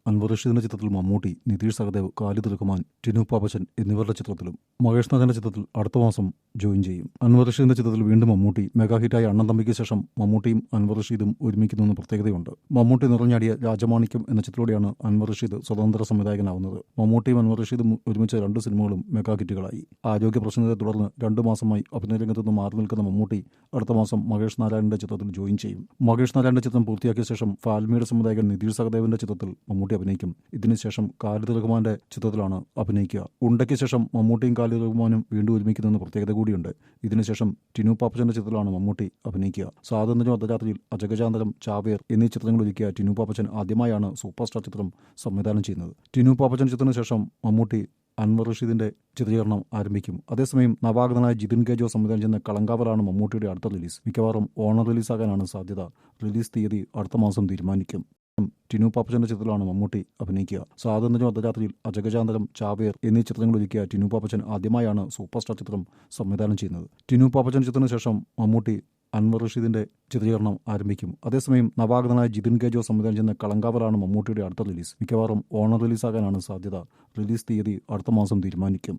അൻവർ റഷീദിന്റെ ചിത്രത്തിൽ മമ്മൂട്ടി, നിതീഷ് സഹദേവ്, ഖാലിദ് റഹ്മാൻ, ടിനു പാപ്പച്ചൻ എന്നിവരുടെ ചിത്രത്തിലും മഹേഷ് നാരായണന്റെ ചിത്രത്തിൽ അടുത്ത മാസം ജോയിൻ ചെയ്യും. അൻവർ റഷീദിന്റെ ചിത്രത്തിൽ വീണ്ടും മമ്മൂട്ടി. മെഗാ ഹിറ്റായ അണ്ണൻ തമ്പിക്ക് ശേഷം മമ്മൂട്ടിയും അൻവർ റഷീദും ഒരുമിക്കുന്നുവെന്ന് പ്രത്യേകതയുണ്ട്. മമ്മൂട്ടി നിറഞ്ഞാടിയ രാജമാണിക്യം എന്ന ചിത്രത്തോടെയാണ് അൻവർ റഷീദ് സ്വതന്ത്ര സംവിധായകനാവുന്നത്. മമ്മൂട്ടിയും അൻവർ റഷീദും ഒരുമിച്ച 2 സിനിമകളും മെഗാ ഹിറ്റുകളായി. ആരോഗ്യ പ്രശ്നത്തെ തുടർന്ന് 2 മാസമായി അഭിനയ രംഗത്ത് നിന്ന് മാറി നിൽക്കുന്ന മമ്മൂട്ടി അടുത്ത മാസം മഹേഷ് നാരായണന്റെ ചിത്രത്തിൽ ജോയിൻ ചെയ്യും. മഹേഷ് നാരായണന്റെ ചിത്രം പൂർത്തിയാക്കിയ ശേഷം ഫാൽമിയുടെ സംവിധായകൻ നിതീഷ് സഹദേവിന്റെ ചിത്രത്തിൽ മമ്മൂട്ടി അഭിനയിക്കും. ഇതിനുശേഷം ഖാലിദ് റഹ്മാന്റെ ചിത്രത്തിലാണ് അഭിനയിക്കുക. ഉണ്ടയ്ക്ക് ശേഷം മമ്മൂട്ടിയും ഖാലിദ് റഹ്മാനും വീണ്ടും ഒരുമിക്കുന്നതെന്ന് പ്രത്യേകത കൂടിയുണ്ട്. ഇതിനുശേഷം ടിനു പാപ്പച്ചന്റെ ചിത്രത്തിലാണ് മമ്മൂട്ടി അഭിനയിക്കുക. സ്വാതന്ത്ര്യം, അർദ്ധരാത്രിയിൽ, അജഗജാന്തരം, ചാവേർ എന്നീ ചിത്രങ്ങൾ ഒരുക്കിയ ടിനു പാപ്പച്ചൻ ആദ്യമായാണ് സൂപ്പർ സ്റ്റാർ ചിത്രം സംവിധാനം ചെയ്യുന്നത്. ടിനു പാപ്പച്ചൻ ചിത്രത്തിന് ശേഷം മമ്മൂട്ടി അൻവർ റഷീദിന്റെ ചിത്രീകരണം ആരംഭിക്കും. അതേസമയം നവാഗതനായ ജിതിൻ കെ ജോസ് സംവിധാനം ചെയ്യുന്ന കളങ്കാവലാണ് മമ്മൂട്ടിയുടെ അടുത്ത റിലീസ്. മിക്കവാറും ഓണം റിലീസാകാനാണ് സാധ്യത. റിലീസ് തീയതി അടുത്ത മാസം തീരുമാനിക്കും. ടിനു പാപ്പച്ചന്റെ ചിത്രത്തിലാണ് മമ്മൂട്ടി അഭിനയിക്കുക. സ്വാതന്ത്ര്യം, അർദ്ധരാത്രിയിൽ, അജഗജാന്തരം, ചാവേർ എന്നീ ചിത്രങ്ങൾ ഒരുക്കിയ ടിനു പാപ്പച്ചൻ ആദ്യമായാണ് സൂപ്പർ സ്റ്റാർ ചിത്രം സംവിധാനം ചെയ്യുന്നത്. ടിനു പാപ്പച്ചൻ ചിത്രത്തിന് ശേഷം മമ്മൂട്ടി അൻവർ റഷീദിന്റെ ചിത്രീകരണം ആരംഭിക്കും. അതേസമയം നവാഗതനായ ജിതിൻ കെ ജോസ് സംവിധാനം ചെയ്യുന്ന കളങ്കാവലാണ് മമ്മൂട്ടിയുടെ അടുത്ത റിലീസ്. മിക്കവാറും ഓണം റിലീസാകാനാണ് സാധ്യത. റിലീസ് തീയതി അടുത്ത മാസം തീരുമാനിക്കും.